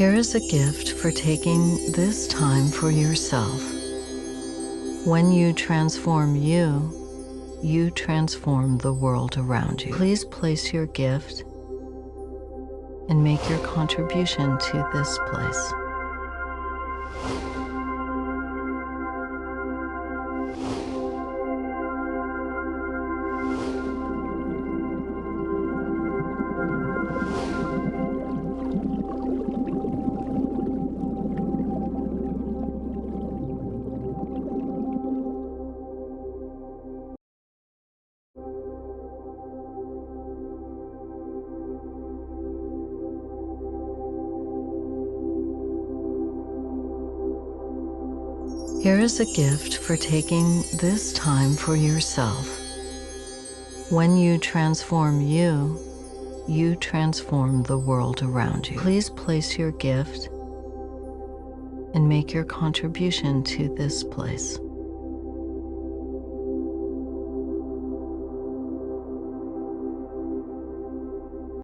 Here is a gift for taking this time for yourself. When you transform you, you transform the world around you. Please place your gift and make your contribution to this place. Here is a gift for taking this time for yourself. When you transform you, you transform the world around you. Please place your gift and make your contribution to this place.